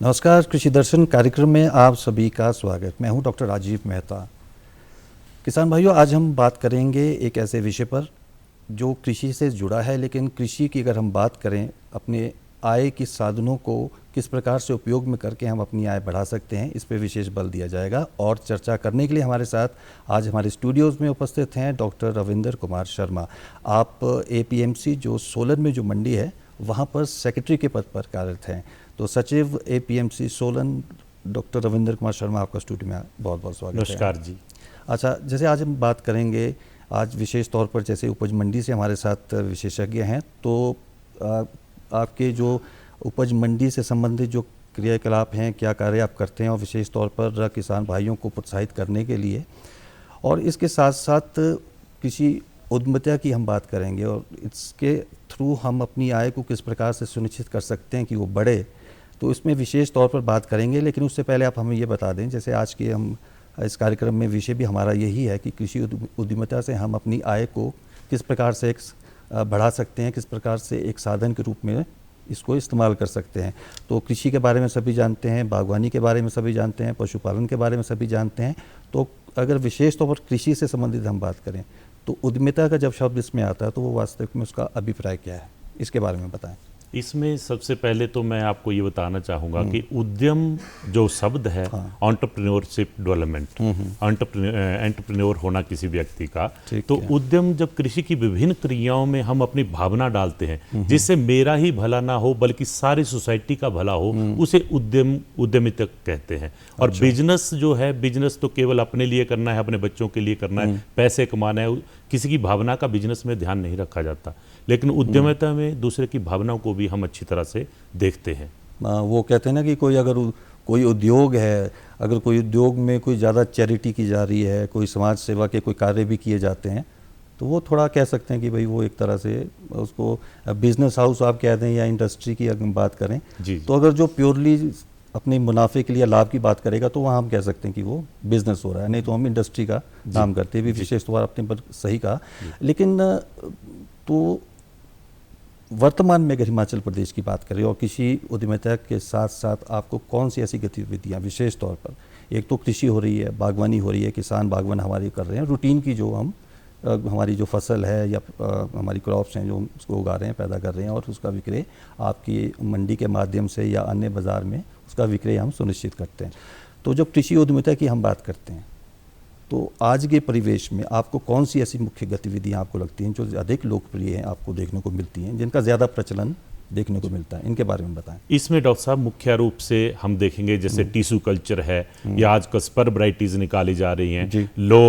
नमस्कार, कृषि दर्शन कार्यक्रम में आप सभी का स्वागत। मैं हूं डॉक्टर राजीव मेहता। किसान भाइयों, आज हम बात करेंगे एक ऐसे विषय पर जो कृषि से जुड़ा है, लेकिन कृषि की अगर हम बात करें, अपने आय के साधनों को किस प्रकार से उपयोग में करके हम अपनी आय बढ़ा सकते हैं, इस पे विशेष बल दिया जाएगा। और चर्चा करने के लिए हमारे साथ आज हमारे स्टूडियोज़ में उपस्थित हैं डॉक्टर रविंद्र कुमार शर्मा। आप एपीएमसी जो सोलन में जो मंडी है वहाँ पर सेक्रेटरी के पद पर कार्यरत हैं। तो सचिव एपीएमसी सोलन डॉक्टर रविंद्र कुमार शर्मा, आपका स्टूडियो में बहुत बहुत स्वागत है। नमस्कार जी। अच्छा, जैसे आज हम बात करेंगे, आज विशेष तौर पर जैसे उपज मंडी से हमारे साथ विशेषज्ञ हैं, तो आपके जो उपज मंडी से संबंधित जो क्रियाकलाप हैं, क्या कार्य आप करते हैं, और विशेष तौर पर किसान भाइयों को प्रोत्साहित करने के लिए, और इसके साथ साथ कृषि उद्यमिता की हम बात करेंगे और इसके थ्रू हम अपनी आय को किस प्रकार से सुनिश्चित कर सकते हैं कि वो बढ़े, तो इसमें विशेष तौर पर बात करेंगे। लेकिन उससे पहले आप हमें ये बता दें, जैसे आज के हम इस कार्यक्रम में विषय भी हमारा यही है कि कृषि उद्यमिता से हम अपनी आय को किस प्रकार से बढ़ा सकते हैं, किस प्रकार से एक साधन के रूप में इसको इस्तेमाल कर सकते हैं। तो कृषि के बारे में सभी जानते हैं, बागवानी के बारे में सभी जानते हैं, पशुपालन के बारे में सभी जानते हैं। तो अगर विशेष तौर पर कृषि से संबंधित हम बात करें, तो उद्यमिता का जब शब्द इसमें आता है तो वो वास्तविक में उसका अभिप्राय क्या है, इसके बारे में बताएं। इसमें सबसे पहले तो मैं आपको ये बताना चाहूँगा कि उद्यम जो शब्द है, एंटरप्रेन्योरशिप डेवलपमेंट, एंटरप्रेन्योर होना किसी व्यक्ति का, तो उद्यम जब कृषि की विभिन्न क्रियाओं में हम अपनी भावना डालते हैं जिससे मेरा ही भला ना हो बल्कि सारी सोसाइटी का भला हो, उसे उद्यमिता कहते हैं। और बिजनेस जो है, बिजनेस तो केवल अपने लिए करना है, अपने बच्चों के लिए करना है, पैसे कमाना है, किसी की भावना का बिजनेस में ध्यान नहीं रखा जाता। लेकिन उद्यमिता में दूसरे की भावनाओं को भी हम अच्छी तरह से देखते हैं। वो कहते हैं ना कि कोई उद्योग है, अगर कोई उद्योग में कोई ज़्यादा चैरिटी की जा रही है, कोई समाज सेवा के कोई कार्य भी किए जाते हैं, तो वो थोड़ा कह सकते हैं कि भाई वो एक तरह से उसको बिजनेस हाउस आप कह दें या इंडस्ट्री की अगर बात करें जी। तो अगर जो प्योरली अपने मुनाफे के लिए लाभ की बात करेगा तो वहाँ हम कह सकते हैं कि वो बिजनेस हो रहा है, नहीं तो हम इंडस्ट्री का नाम करते हैं। भी विशेष तौर अपने पर सही कहा। लेकिन तो वर्तमान में अगर हिमाचल प्रदेश की बात करें और कृषि उद्यमिता के साथ साथ आपको कौन सी ऐसी गतिविधियाँ विशेष तौर पर, एक तो कृषि हो रही है, बागवानी हो रही है, किसान बागवान हमारी कर रहे हैं, रूटीन की जो हम हमारी जो फसल है या हमारी क्रॉप्स हैं जो उसको उगा रहे हैं, पैदा कर रहे हैं, और उसका विक्रय आपकी मंडी के माध्यम से या अन्य बाज़ार में उसका विक्रय हम सुनिश्चित करते हैं। तो जब कृषि उद्यमिता की हम बात करते हैं तो आज के परिवेश में आपको कौन सी ऐसी मुख्य गतिविधियां आपको लगती हैं जो अधिक लोकप्रिय हैं, आपको देखने को मिलती हैं, जिनका ज़्यादा प्रचलन देखने को मिलता है, इनके बारे में बताएं। इसमें डॉक्टर साहब मुख्य रूप से हम देखेंगे जैसे टिश्यू कल्चर है, या आजकल स्पर वैरायटीज निकाली जा रही हैं, लो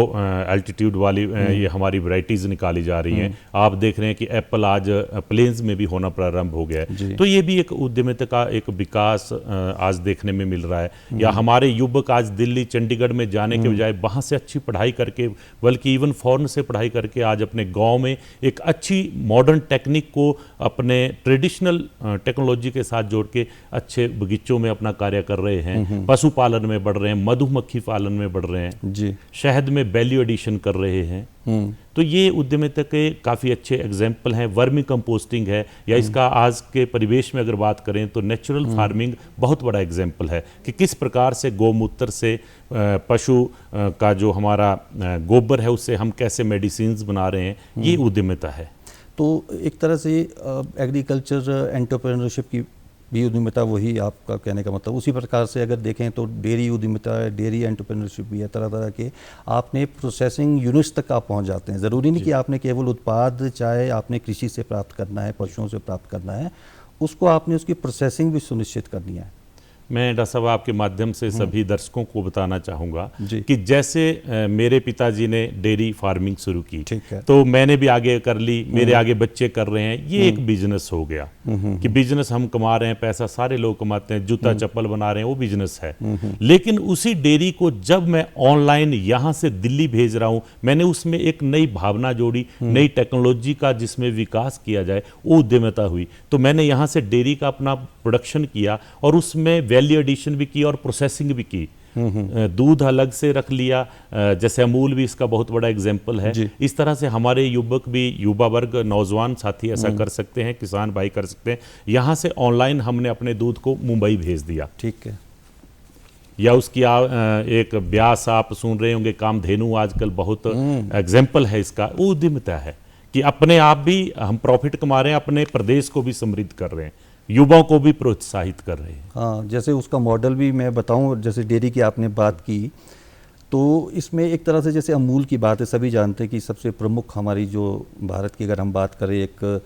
एल्टीट्यूड वाली ये हमारी वैरायटीज निकाली जा रही हैं। आप देख रहे हैं कि एप्पल आज प्लेन्स में भी होना प्रारंभ हो गया है, तो ये भी एक उद्यमिता का एक विकास आज देखने में मिल रहा है। या हमारे युवक आज दिल्ली चंडीगढ़ में जाने के बजाय वहाँ से अच्छी पढ़ाई करके, बल्कि इवन फॉरेन से पढ़ाई करके आज अपने गाँव में एक अच्छी मॉडर्न टेक्निक को अपने ट्रेडिशनल टेक्नोलॉजी के साथ जोड़ के अच्छे बगीचों में अपना कार्य कर रहे हैं, पशुपालन में बढ़ रहे हैं, मधुमक्खी पालन में बढ़ रहे हैं जी, शहद में वैल्यू एडिशन कर रहे हैं। तो ये उद्यमिता के काफ़ी अच्छे एग्जाम्पल हैं। वर्मी कंपोस्टिंग है, या इसका आज के परिवेश में अगर बात करें तो नेचुरल फार्मिंग बहुत बड़ा एग्जाम्पल है कि किस प्रकार से गौमूत्र से पशु का जो हमारा गोबर है उससे हम कैसे मेडिसिन्स बना रहे हैं, ये उद्यमिता है। तो एक तरह से एग्रीकल्चर एंटरप्रेन्योरशिप की भी उद्यमिता, वही आपका कहने का मतलब। उसी प्रकार से अगर देखें तो डेयरी उद्यमिता है, डेयरी एंटरप्रेन्योरशिप भी है। तरह तरह के आपने प्रोसेसिंग यूनिट्स तक आप पहुंच जाते हैं। ज़रूरी नहीं कि आपने केवल उत्पाद चाहे आपने कृषि से प्राप्त करना है, पशुओं से प्राप्त करना है, उसको आपने उसकी प्रोसेसिंग भी सुनिश्चित करनी है। मैं डॉक्टर साहब आपके माध्यम से सभी दर्शकों को बताना चाहूँगा कि जैसे मेरे पिताजी ने डेयरी फार्मिंग शुरू की, तो मैंने भी आगे कर ली, मेरे आगे बच्चे कर रहे हैं, ये एक बिजनेस हो गया कि बिजनेस हम कमा रहे हैं, पैसा सारे लोग कमाते हैं, जूता चप्पल बना रहे हैं, वो बिजनेस है। लेकिन उसी डेयरी को जब मैं ऑनलाइन यहाँ से दिल्ली भेज रहा हूँ, मैंने उसमें एक नई भावना जोड़ी, नई टेक्नोलॉजी का जिसमें विकास किया जाए, वो उद्यमिता हुई। तो मैंने यहाँ से डेयरी का अपना प्रोडक्शन किया और उसमें वैल्यू एडिशन भी की और प्रोसेसिंग भी की। दूध अलग से रख लिया, जैसे अमूल भी इसका बहुत बड़ा एग्जाम्पल है। इस तरह से हमारे युवक भी, युवा वर्ग, नौजवान साथी ऐसा कर सकते हैं, किसान भाई कर सकते हैं। यहाँ से ऑनलाइन हमने अपने दूध को मुंबई भेज दिया, ठीक है, या उसकी एक ब्यास आप सुन रहे होंगे, कामधेनु आजकल बहुत एग्जाम्पल है इसका। वो उद्यमिता है कि अपने आप भी हम प्रॉफिट कमा रहे हैं, अपने प्रदेश को भी समृद्ध कर रहे हैं, युवाओं को भी प्रोत्साहित कर रहे हैं। हाँ, जैसे उसका मॉडल भी मैं बताऊं, जैसे डेयरी की आपने बात की, तो इसमें एक तरह से जैसे अमूल की बात है, सभी जानते हैं कि सबसे प्रमुख हमारी जो भारत की अगर हम बात करें एक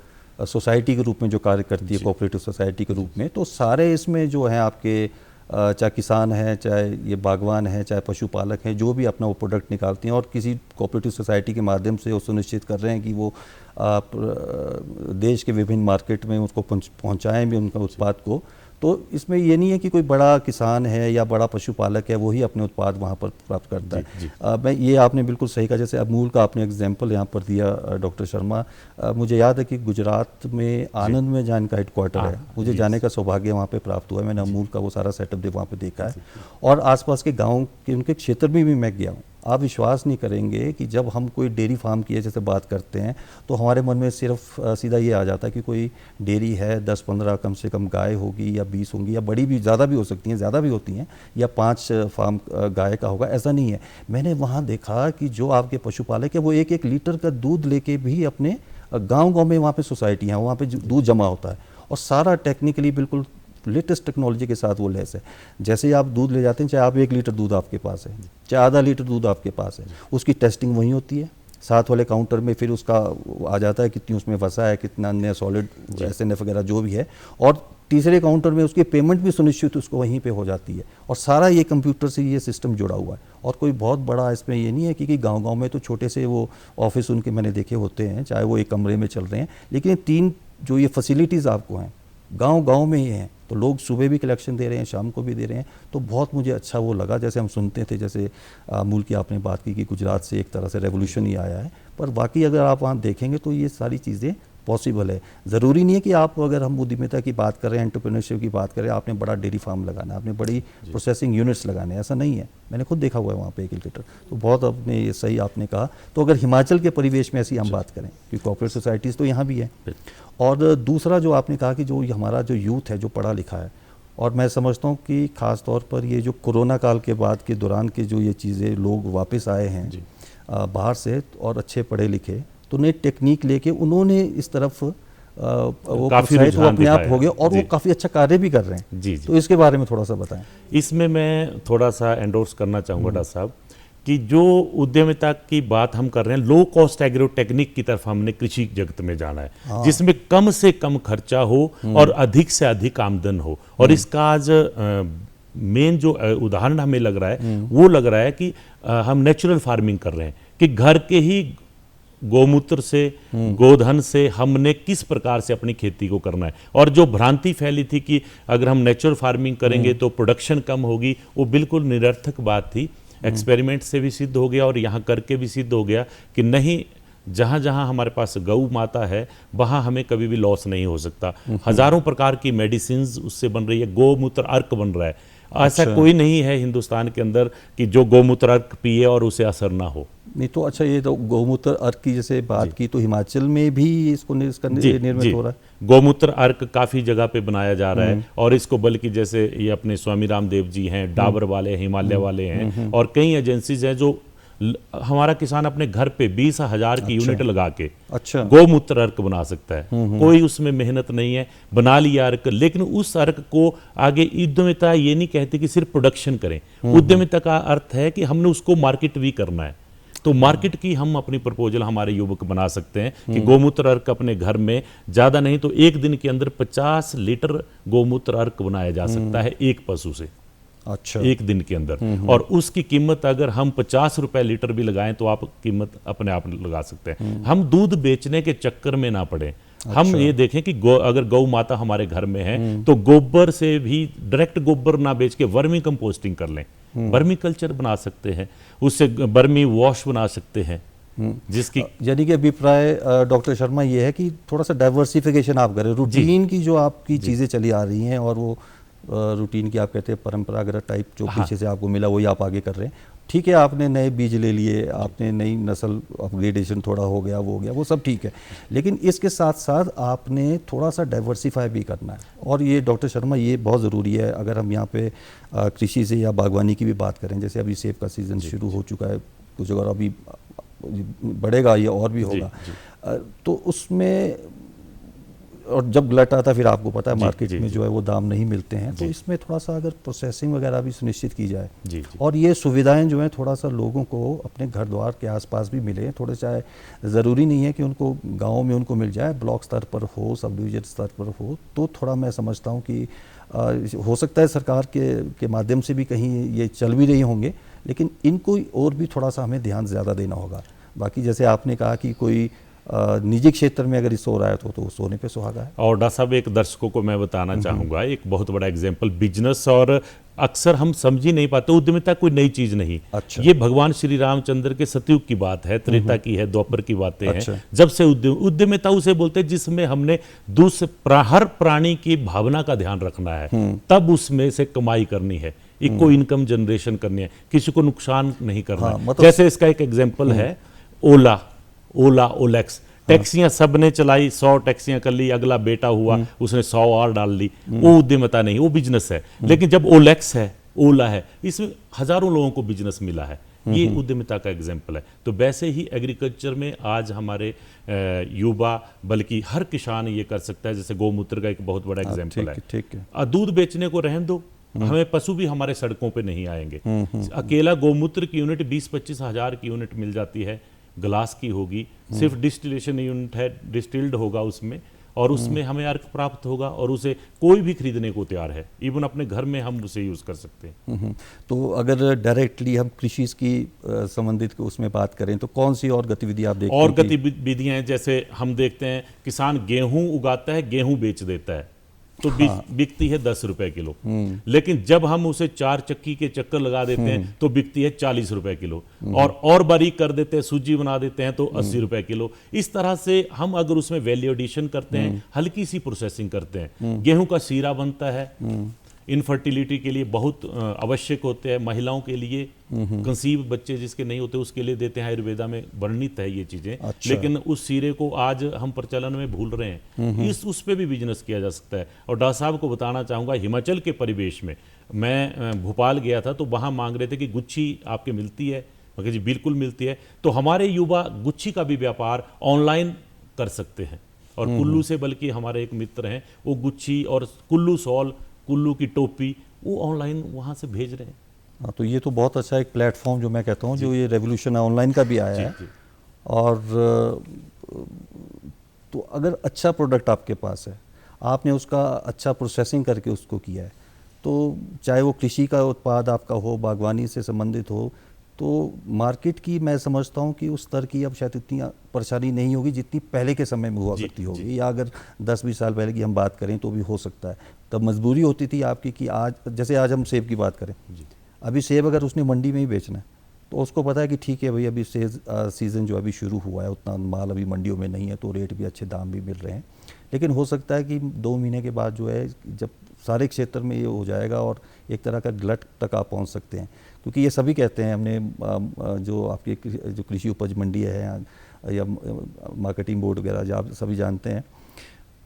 सोसाइटी के रूप में जो कार्य करती है, कोऑपरेटिव सोसाइटी के रूप में, तो सारे इसमें जो हैं आपके चाहे किसान हैं, चाहे ये बागवान हैं, चाहे पशुपालक हैं, जो भी अपना वो प्रोडक्ट निकालते हैं और किसी कोऑपरेटिव सोसाइटी के माध्यम से वो सुनिश्चित कर रहे हैं कि वो देश के विभिन्न मार्केट में उसको पहुंचाएं भी उनका उत्पाद को। तो इसमें ये नहीं है कि कोई बड़ा किसान है या बड़ा पशुपालक है वही अपने उत्पाद वहाँ पर प्राप्त करता है। मैं ये आपने बिल्कुल सही कहा, जैसे अमूल का आपने एग्जांपल यहाँ पर दिया डॉक्टर शर्मा। मुझे याद है कि गुजरात में आनंद में जहाँ इनका हेडक्वार्टर है, मुझे जाने का सौभाग्य वहाँ पे प्राप्त हुआ है। मैंने अमूल का वो सारा सेटअप वहाँ पे देखा है और आसपास के गाँव के उनके क्षेत्र में भी मैं गया हूँ। आप विश्वास नहीं करेंगे कि जब हम कोई डेयरी फार्म की जैसे बात करते हैं तो हमारे मन में सिर्फ सीधा ये आ जाता है कि कोई डेयरी है, 10-15 कम से कम गाय होगी या 20 होंगी या बड़ी भी ज़्यादा भी हो सकती हैं, ज़्यादा भी होती हैं, या 5 फार्म गाय का होगा, ऐसा नहीं है। मैंने वहाँ देखा कि जो आपके पशुपालक है वो 1-1 लीटर का दूध लेके भी अपने गाँव में वहाँ पर सोसाइटी हैं, वहाँ पर दूध जमा होता है और सारा टेक्निकली बिल्कुल लेटेस्ट टेक्नोलॉजी के साथ वो लैस है। जैसे ही आप दूध ले जाते हैं, चाहे आप 1 लीटर दूध आपके पास है, चाहे आधा लीटर दूध आपके पास है, उसकी टेस्टिंग वहीं होती है। साथ वाले काउंटर में फिर उसका आ जाता है कितनी उसमें वसा है, कितना अन्य सॉलिड SNF वगैरह जो भी है, और तीसरे काउंटर में उसकी पेमेंट भी सुनिश्चित उसको वहीं पे हो जाती है। और सारा ये कंप्यूटर से ये सिस्टम जुड़ा हुआ है और कोई बहुत बड़ा इसमें ये नहीं है कि गाँव में तो छोटे से वो ऑफिस उनके मैंने देखे होते हैं, चाहे वो एक कमरे में चल रहे हैं, लेकिन 3 जो ये फैसिलिटीज़ आपको हैं गांव में ही हैं, तो लोग सुबह भी कलेक्शन दे रहे हैं, शाम को भी दे रहे हैं। तो बहुत मुझे अच्छा वो लगा। जैसे हम सुनते थे, जैसे अमूल की आपने बात की कि गुजरात से एक तरह से रेवोल्यूशन ही आया है, पर वाकई अगर आप वहाँ देखेंगे तो ये सारी चीज़ें पॉसिबल है। ज़रूरी नहीं है कि आप, अगर हम उद्यमिता की बात करें, एंटरप्रेन्योरशिप की बात करें, आपने बड़ा डेयरी फार्म लगाना है, आपने बड़ी प्रोसेसिंग यूनिट्स लगाने हैं, ऐसा नहीं है। मैंने खुद देखा हुआ है वहाँ पे 1 लीटर। तो बहुत आपने ये सही आपने कहा। तो अगर हिमाचल के परिवेश में ऐसी हम बात करें, क्योंकि कॉर्पोरेट सोसाइटीज़ तो यहाँ भी है, और दूसरा जो आपने कहा कि जो हमारा जो यूथ है जो पढ़ा लिखा है, और मैं समझता हूँ कि ख़ास तौर पर ये जो कोरोना काल के बाद के दौरान के जो ये चीज़ें लोग वापस आए हैं बाहर से और अच्छे पढ़े लिखे, तो नई टेक्निक लेके उन्होंने इस तरफ वो काफ़ी अपने आप हो गए और वो काफ़ी अच्छा कार्य भी कर रहे हैं। तो इसके बारे में थोड़ा सा बताएं। इसमें मैं थोड़ा सा एंडोर्स करना चाहूँगा डॉक्टर साहब कि जो उद्यमिता की बात हम कर रहे हैं, लो कॉस्ट एग्रो टेक्निक की तरफ हमने कृषि जगत में जाना है, जिसमें कम से कम खर्चा हो और अधिक से अधिक आमदन हो। और इसका आज मेन जो उदाहरण हमें लग रहा है वो लग रहा है कि हम नेचुरल फार्मिंग कर रहे हैं, कि घर के ही गोमूत्र से, गोधन से हमने किस प्रकार से अपनी खेती को करना है। और जो भ्रांति फैली थी कि अगर हम नेचुरल फार्मिंग करेंगे तो प्रोडक्शन कम होगी, वो बिल्कुल निरर्थक बात थी। एक्सपेरिमेंट से भी सिद्ध हो गया और यहाँ करके भी सिद्ध हो गया कि नहीं, जहाँ जहाँ हमारे पास गौ माता है वहाँ हमें कभी भी लॉस नहीं हो सकता। हजारों प्रकार की मेडिसिन्स उससे बन रही है, गोमूत्र अर्क बन रहा है। ऐसा कोई नहीं है हिंदुस्तान के अंदर कि जो गोमूत्र अर्क पिए और उसे असर ना हो। नहीं तो अच्छा, ये तो गोमूत्र अर्क की जैसे बात की, तो हिमाचल में भी इसको निर्मित हो रहा है। गोमूत्र अर्क काफ़ी जगह पे बनाया जा रहा है और इसको बल्कि जैसे ये अपने स्वामी रामदेव जी हैं, डाबर वाले, हिमालय वाले हैं, और कई एजेंसीज हैं जो हमारा किसान अपने घर पे 20,000 की यूनिट लगा के गोमूत्र अर्क बना सकता है। कोई उसमें मेहनत नहीं है, बना लिया अर्क। लेकिन उस अर्क को आगे उद्यमिता ये नहीं कहती कि सिर्फ प्रोडक्शन करें। उद्यमिता का अर्थ है कि हमने उसको मार्केट भी करना है। तो मार्केट की हम अपनी प्रपोजल हमारे युवक बना सकते हैं कि गोमूत्र अर्क अपने घर में ज़्यादा नहीं तो 1 दिन के अंदर 50 लीटर गोमूत्र अर्क बनाया जा सकता है एक पशु से। अच्छा, 1 दिन के अंदर। और उसकी कीमत अगर हम 50 रुपए लीटर भी लगाएं तो आप कीमत अपने आप लगा सकते हैं। हम दूध बेचने के चक्कर में ना पड़े। हम ये देखें कि अगर गौ माता हमारे घर में है तो गोबर से भी डायरेक्ट गोबर ना बेच के वर्मी कंपोस्टिंग कर लें, वर्मी कल्चर बना सकते हैं, उससे वर्मी वॉश बना सकते हैं। जिसकी यानी कि अभिप्राय डॉक्टर शर्मा ये है कि थोड़ा सा डाइवर्सिफिकेशन आप करें, रूटीन की जो आपकी चीज़ें चली आ रही हैं और वो रूटीन की आप कहते हैं परंपरागत टाइप जो पीछे से आपको मिला वही आप आगे कर रहे हैं। ठीक है, आपने नए बीज ले लिए, आपने नई नस्ल अपग्रेडेशन थोड़ा हो गया, वो हो गया, वो सब ठीक है, लेकिन इसके साथ साथ आपने थोड़ा सा डाइवर्सिफाई भी करना है। और ये डॉक्टर शर्मा ये बहुत ज़रूरी है। अगर हम यहाँ पे कृषि से या बागवानी की भी बात करें, जैसे अभी सेब का सीज़न शुरू हो चुका है कुछ, और अभी बढ़ेगा ये और भी होगा, तो उसमें और जब गलट आता है फिर आपको पता है मार्केट में जो है वो दाम नहीं मिलते हैं, तो इसमें थोड़ा सा अगर प्रोसेसिंग वगैरह भी सुनिश्चित की जाए और ये सुविधाएं जो हैं थोड़ा सा लोगों को अपने घर द्वार के आसपास भी मिले, थोड़े चाहे ज़रूरी नहीं है कि उनको गाँव में उनको मिल जाए, ब्लॉक स्तर पर हो, सब डिवीजन स्तर पर हो, तो थोड़ा मैं समझता हूँ कि हो सकता है सरकार के माध्यम से भी कहीं ये चल भी रही होंगे, लेकिन इनको और भी थोड़ा सा हमें ध्यान ज़्यादा देना होगा। बाकी जैसे आपने कहा कि कोई निजी क्षेत्र में अगर सो रहा है तो सोने पे सुहागा है। और डॉक्टर साहब, एक दर्शकों को मैं बताना चाहूँगा एक बहुत बड़ा एग्जाम्पल बिजनेस, और अक्सर हम समझ ही नहीं पाते, उद्यमिता कोई नई चीज़ नहीं। अच्छा। ये भगवान श्री रामचंद्र के सतयुग की बात है, त्रेता की है, द्वापर की बातें हैं। जब से उद्यमिता उसे बोलते हैं जिसमें हमने हर प्राणी की भावना का ध्यान रखना है, तब उसमें से कमाई करनी है, इको इनकम जनरेशन करनी है, किसी को नुकसान नहीं करना है। मतलब जैसे इसका एक एग्जाम्पल है ओला ओलेक्स, टैक्सियां सबने चलाई, 100 टैक्सियां कर ली, अगला बेटा हुआ उसने 100 और डाल ली, वो उद्यमिता नहीं, वो बिजनेस है। लेकिन जब ओलेक्स है, ओला है, इसमें हजारों लोगों को बिजनेस मिला है, ये उद्यमिता का एग्जाम्पल है। तो वैसे ही एग्रीकल्चर में आज हमारे युवा, बल्कि हर किसान ये कर सकता है। जैसे गौमूत्र का एक बहुत बड़ा एग्जाम्पल है। ठीक है। दूध बेचने को रहने दो, हमें पशु भी हमारे सड़कों पे नहीं आएंगे। अकेला गौमूत्र की यूनिट 20-25 हज़ार की यूनिट मिल जाती है, ग्लास की होगी, सिर्फ डिस्टिलेशन यूनिट है, डिस्टिल्ड होगा उसमें, और उसमें हमें अर्क प्राप्त होगा, और उसे कोई भी खरीदने को तैयार है, इवन अपने घर में हम उसे यूज़ कर सकते हैं। तो अगर डायरेक्टली हम कृषि की संबंधित उसमें बात करें तो कौन सी और गतिविधि आप देखते हैं? और गतिविधियां हैं, जैसे हम देखते हैं किसान गेहूं उगाता है, गेहूं बेच देता है, तो बिकती है 10 रुपए किलो। लेकिन जब हम उसे 4 चक्की के चक्कर लगा देते हैं तो बिकती है 40 रुपए किलो, और बारीक कर देते हैं, सूजी बना देते हैं तो 80 रुपए किलो। इस तरह से हम अगर उसमें वैल्यू एडिशन करते हैं, हल्की सी प्रोसेसिंग करते हैं, गेहूं का सीरा बनता है, इनफर्टिलिटी के लिए बहुत आवश्यक होते हैं, महिलाओं के लिए, कंसीव बच्चे जिसके नहीं होते उसके लिए देते हैं, आयुर्वेदा में वर्णित है ये चीजें। अच्छा। लेकिन उस सीरे को आज हम प्रचलन में भूल रहे हैं, उस पे भी बिजनेस किया जा सकता है। और डॉक्टर साहब को बताना चाहूंगा, हिमाचल के परिवेश में मैं भोपाल गया था, तो वहां मांग रहे थे कि गुच्छी आपके मिलती है, मगर जी बिल्कुल मिलती है। तो हमारे युवा गुच्छी का भी व्यापार ऑनलाइन कर सकते हैं, और कुल्लू से, बल्कि हमारे एक मित्र हैं, वो गुच्छी और कुल्लू सॉल, कुल्लू की टोपी, वो ऑनलाइन वहाँ से भेज रहे हैं। हाँ, तो ये तो बहुत अच्छा एक प्लेटफॉर्म जो मैं कहता हूँ, जो ये रेवोल्यूशन है ऑनलाइन का भी आया है। और तो अगर अच्छा प्रोडक्ट आपके पास है, आपने उसका अच्छा प्रोसेसिंग करके उसको किया है, तो चाहे वो कृषि का उत्पाद आपका हो, बागवानी से संबंधित हो, तो मार्केट की मैं समझता हूँ कि उस स्तर की अब शायद इतनी परेशानी नहीं होगी जितनी पहले के समय में हुआ करती होगी। या अगर 10-20 साल पहले की हम बात करें तो भी हो सकता है। तब मजबूरी होती थी आपकी कि आज, जैसे आज हम सेब की बात करें, अभी सेब अगर उसने मंडी में ही बेचना है तो उसको पता है कि ठीक है भाई, अभी सीज़न जो अभी शुरू हुआ है, उतना माल अभी मंडियों में नहीं है, तो रेट भी अच्छे दाम भी मिल रहे हैं। लेकिन हो सकता है कि 2 महीने के बाद जो है, जब सारे क्षेत्र में ये हो जाएगा और एक तरह का गलट तक आप पहुंच सकते हैं, क्योंकि ये सभी कहते हैं, हमने जो आपके जो कृषि उपज मंडी है या मार्केटिंग बोर्ड वगैरह जो आप सभी जानते हैं,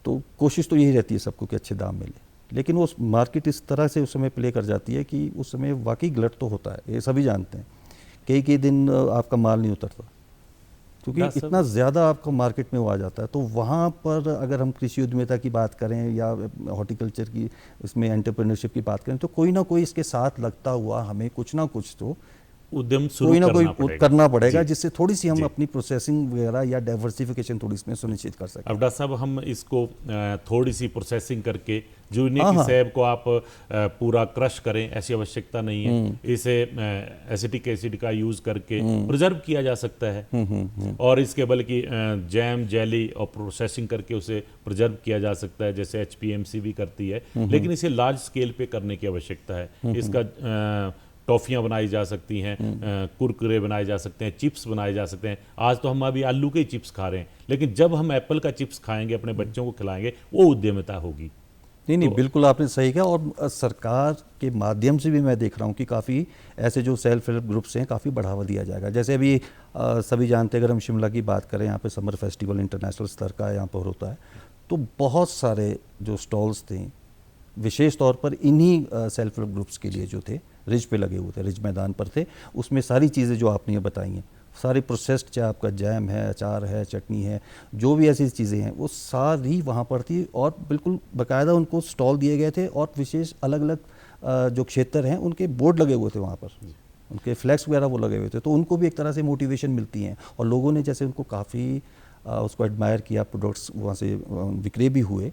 तो कोशिश तो यही रहती है सबको कि अच्छे दाम मिले। लेकिन वो मार्केट इस तरह से उस समय प्ले कर जाती है कि उस समय वाकई गलट तो होता है, ये सभी जानते हैं। कई दिन आपका माल नहीं उतरता, क्योंकि इतना ज़्यादा आपको मार्केट में वो आ जाता है। तो वहाँ पर अगर हम कृषि उद्यमिता की बात करें या हॉर्टिकल्चर की, इसमें एंटरप्रेन्योरशिप की बात करें, तो कोई ना कोई इसके साथ लगता हुआ हमें कुछ ना कुछ तो उद्यम कोई ना कोई करना पड़ेगा, जिससे थोड़ी सी हम अपनी प्रोसेसिंग वगैरह या डाइवर्सिफिकेशन थोड़ी इसमें सुनिश्चित कर सकें। अब डॉक्टर साहब, हम इसको थोड़ी सी प्रोसेसिंग करके, जूनियर की सेब को आप पूरा क्रश करें, ऐसी आवश्यकता नहीं है। इसे एसिटिक एसिड का यूज करके प्रिजर्व किया जा सकता है, और इसके बल्कि जैम, जेली और प्रोसेसिंग करके उसे प्रिजर्व किया जा सकता है, जैसे HPMC भी करती है। लेकिन इसे लार्ज स्केल पे करने की आवश्यकता है। इसका टॉफियाँ बनाई जा सकती हैं, कुरकुरे बनाए जा सकते हैं, चिप्स बनाए जा सकते हैं। आज तो हम अभी आलू के ही चिप्स खा रहे हैं, लेकिन जब हम एप्पल का चिप्स खाएंगे, अपने बच्चों को खिलाएंगे, वो उद्यमिता होगी। नहीं, बिल्कुल आपने सही कहा। और सरकार के माध्यम से भी मैं देख रहा हूँ कि काफ़ी ऐसे जो सेल्फ हेल्प ग्रुप्स हैं काफ़ी बढ़ावा दिया जाएगा। जैसे अभी सभी जानते हैं, अगर हम शिमला की बात करें, यहाँ पे समर फेस्टिवल इंटरनेशनल स्तर का यहाँ पर होता है, तो बहुत सारे जो स्टॉल्स थे विशेष तौर पर इन्हीं सेल्फ हेल्प ग्रुप्स के लिए जो थे, रिज पे लगे हुए थे, रिज मैदान पर थे। उसमें सारी चीज़ें जो आपने ये बताई हैं, सारी प्रोसेस्ड, चाहे आपका जैम है, अचार है, चटनी है, जो भी ऐसी चीज़ें हैं वो सारी वहाँ पर थी। और बिल्कुल बाकायदा उनको स्टॉल दिए गए थे और विशेष अलग अलग जो क्षेत्र हैं उनके बोर्ड लगे हुए थे वहाँ पर, उनके फ्लैक्स वगैरह वो लगे हुए थे। तो उनको भी एक तरह से मोटिवेशन मिलती है और लोगों ने जैसे उनको काफ़ी उसको एडमायर किया, प्रोडक्ट्स वहाँ से विक्रय भी हुए,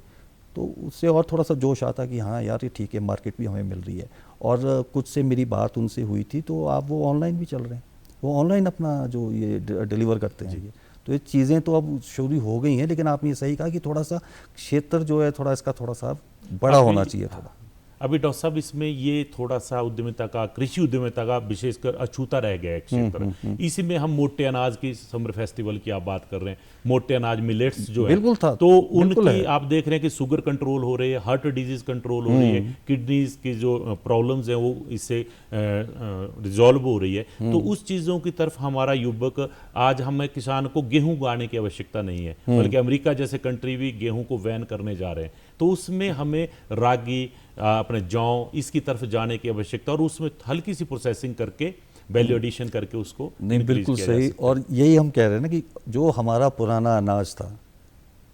तो उससे और थोड़ा सा जोश आता कि हाँ यार ये ठीक है, मार्केट भी हमें मिल रही है। और कुछ से मेरी बात उनसे हुई थी, तो आप वो ऑनलाइन भी चल रहे हैं, वो ऑनलाइन अपना जो ये डिलीवर करते हैं ये। तो ये चीज़ें तो अब शुरू हो गई हैं, लेकिन आपने ये सही कहा कि थोड़ा सा क्षेत्र जो है थोड़ा इसका थोड़ा सा बड़ा होना चाहिए थोड़ा। अभी डॉक्टर साहब इसमें ये थोड़ा सा उद्यमिता का, कृषि उद्यमिता का विशेषकर अछूता रह गया है क्षेत्र। इसी में हम मोटे अनाज की समर फेस्टिवल की आप बात कर रहे हैं, मोटे अनाज मिलेट्स जो है, बिल्कुल था, तो बिल्कुल उनकी है। आप देख रहे हैं कि शुगर कंट्रोल हो रही है, हार्ट डिजीज कंट्रोल हो रही है, किडनीज की जो प्रॉब्लम्स हैं वो इससे रिजॉल्व हो रही है। तो उस चीज़ों की तरफ हमारा युवक, आज हमें किसान को गेहूं उगाने की आवश्यकता नहीं है, बल्कि अमेरिका जैसे कंट्री भी गेहूं को बैन करने जा रहे हैं। तो उसमें हमें रागी, अपने जौ, इसकी तरफ जाने की आवश्यकता, और उसमें हल्की सी प्रोसेसिंग करके, वैल्यू एडिशन करके उसको नहीं, बिल्कुल सही। और यही हम कह रहे हैं ना कि जो हमारा पुराना अनाज था,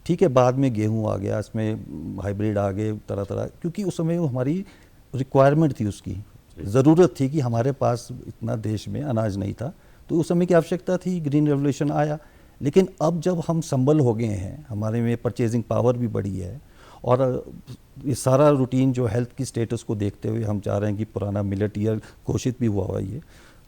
ठीक है, बाद में गेहूं आ गया, इसमें हाइब्रिड आ गए तरह तरह, क्योंकि उस समय वो हमारी रिक्वायरमेंट थी, उसकी ज़रूरत थी कि हमारे पास इतना देश में अनाज नहीं था, तो उस समय की आवश्यकता थी, ग्रीन रेवोल्यूशन आया। लेकिन अब जब हम संबल हो गए हैं, हमारे में परचेजिंग पावर भी बढ़ी है, और ये सारा रूटीन जो हेल्थ की स्टेटस को देखते हुए हम चाह रहे हैं कि पुराना मिलेट ईयर घोषित भी हुआ हुआ ये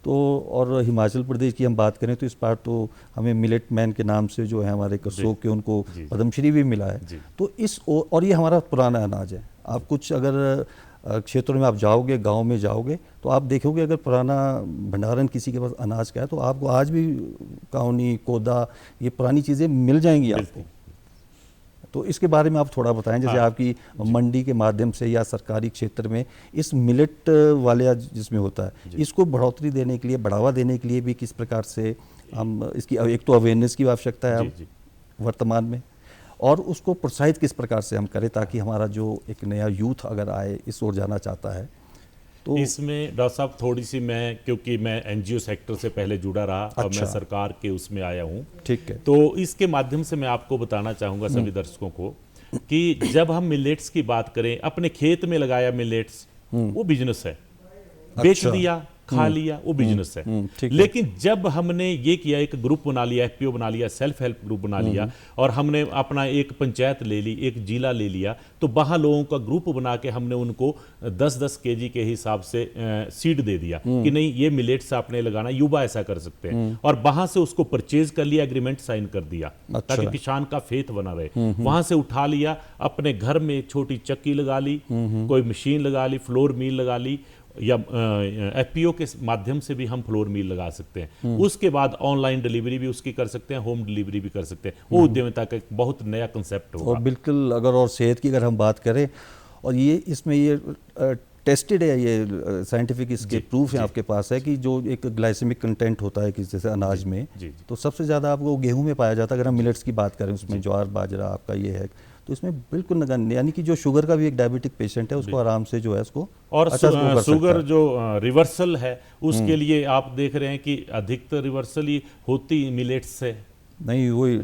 तो। और हिमाचल प्रदेश की हम बात करें तो इस बार तो हमें मिलेट मैन के नाम से जो है हमारे कसोग के, उनको पद्मश्री भी मिला है। तो इस और ये हमारा पुराना अनाज है। आप कुछ अगर क्षेत्रों में आप जाओगे, गांव में जाओगे, तो आप देखोगे अगर पुराना भंडारण किसी के पास अनाज का है, तो आपको आज भी काउनी, कोदा, ये पुरानी चीज़ें मिल जाएंगी आपको। तो इसके बारे में आप थोड़ा बताएं, जैसे आपकी मंडी के माध्यम से या सरकारी क्षेत्र में इस मिलेट वाले जिसमें होता है, इसको बढ़ोतरी देने के लिए, बढ़ावा देने के लिए भी किस प्रकार से हम इसकी, एक तो अवेयरनेस की आवश्यकता है वर्तमान में, और उसको प्रोत्साहित किस प्रकार से हम करें ताकि हमारा जो एक नया यूथ अगर आए, इस ओर जाना चाहता है। तो इसमें डॉक्टर साहब थोड़ी सी मैं, क्योंकि मैं एनजीओ सेक्टर से पहले जुड़ा रहा, और मैं सरकार के उसमें आया हूँ, ठीक है, तो इसके माध्यम से मैं आपको बताना चाहूँगा सभी दर्शकों को कि जब हम मिलेट्स की बात करें, अपने खेत में लगाया मिलेट्स, वो बिजनेस है, बेच दिया, खा लिया, वो बिजनेस है। लेकिन जब हमने ये किया, एक ग्रुप बना लिया, एफपीओ बना लिया, सेल्फ हेल्प ग्रुप बना लिया, और हमने अपना एक पंचायत ले ली, एक जिला ले लिया, तो वहाँ लोगों का ग्रुप बना के हमने उनको 10-10 केजी के हिसाब से सीड दे दिया कि नहीं, ये मिलेट्स आपने लगाना, युवा ऐसा कर सकते हैं, और वहाँ से उसको परचेज कर लिया, एग्रीमेंट साइन कर दिया, ताकि किसान का फेथ बना रहे। वहाँ से उठा लिया, अपने घर में एक छोटी चक्की लगा ली, कोई मशीन लगा ली, फ्लोर मिल लगा ली, या एफपीओ के माध्यम से भी हम फ्लोर मिल लगा सकते हैं। उसके बाद ऑनलाइन डिलीवरी भी उसकी कर सकते हैं, होम डिलीवरी भी कर सकते हैं। वो उद्यमिता का एक बहुत नया कंसेप्ट होगा। और बिल्कुल, अगर और सेहत की अगर हम बात करें, और ये इसमें ये टेस्टेड है, ये साइंटिफिक इसके प्रूफ है आपके पास है कि जो एक ग्लाइसेमिक कंटेंट होता है कि जैसे अनाज में, तो सबसे ज़्यादा आपको गेहूं में पाया जाता है। अगर हम मिलेट्स की बात करें, उसमें ज्वार, बाजरा आपका ये है, तो इसमें बिल्कुल नगण्य, यानी कि जो शुगर का भी एक डायबिटिक पेशेंट है, उसको आराम से जो है उसको, और शुगर जो रिवर्सल है, उसके लिए आप देख रहे हैं कि अधिकतर रिवर्सल ही होती मिलेट्स से नहीं। वही,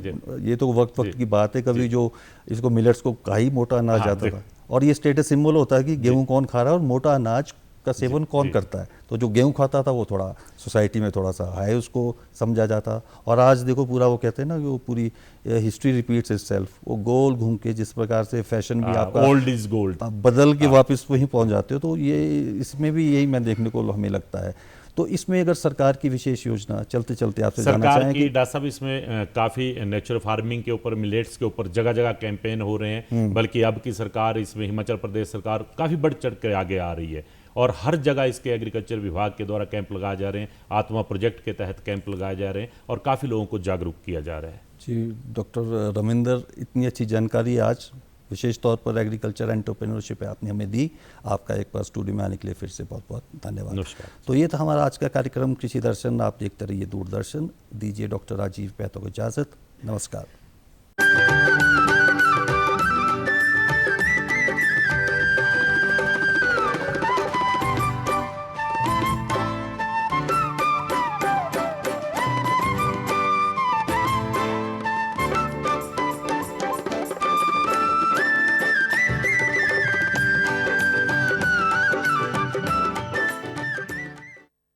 ये तो वक्त की बात है, कभी जो इसको मिलेट्स को काई मोटा अनाज जाता था, और ये स्टेटस सिंबल होता है कि गेहूं कौन खा रहा है और मोटा अनाज का सेवन कौन करता है। तो जो गेहूं खाता था वो थोड़ा सोसाइटी में थोड़ा सा हाई उसको समझा जाता, और आज देखो पूरा, वो कहते हैं ना कि वो पूरी हिस्ट्री रिपीट्स इटसेल्फ, वो गोल घूम के जिस प्रकार से फैशन भी आपका ओल्ड इज गोल्ड बदल के वापस वहीं पहुंच जाते हो। तो ये इसमें भी यही मैं देखने को हमें लगता है। तो इसमें अगर सरकार की विशेष योजना, चलते चलते आपसे जानना चाहेंगे सरकार की, डॉक्टर साहब इसमें काफ़ी नेचुरल फार्मिंग के ऊपर, मिलेट्स के ऊपर जगह जगह कैंपेन हो रहे हैं, बल्कि अब की सरकार इसमें, हिमाचल प्रदेश सरकार काफ़ी बढ़ चढ़ कर आगे आ रही है, और हर जगह इसके एग्रीकल्चर विभाग के द्वारा कैंप लगाए जा रहे हैं, आत्मा प्रोजेक्ट के तहत कैंप लगाए जा रहे हैं, और काफ़ी लोगों को जागरूक किया जा रहा है। जी, डॉक्टर रविंदर, इतनी अच्छी जानकारी आज विशेष तौर पर एग्रीकल्चर एंटरप्रेन्योरशिप आपने हमें दी। आपका एक बार स्टूडियो में आने के लिए फिर से बहुत बहुत धन्यवाद। नमस्कार। तो ये था हमारा आज का कार्यक्रम कृषि दर्शन। आप देखते रहिए दूरदर्शन। दीजिए डॉक्टर राजीव पैतो को इजाज़त। नमस्कार।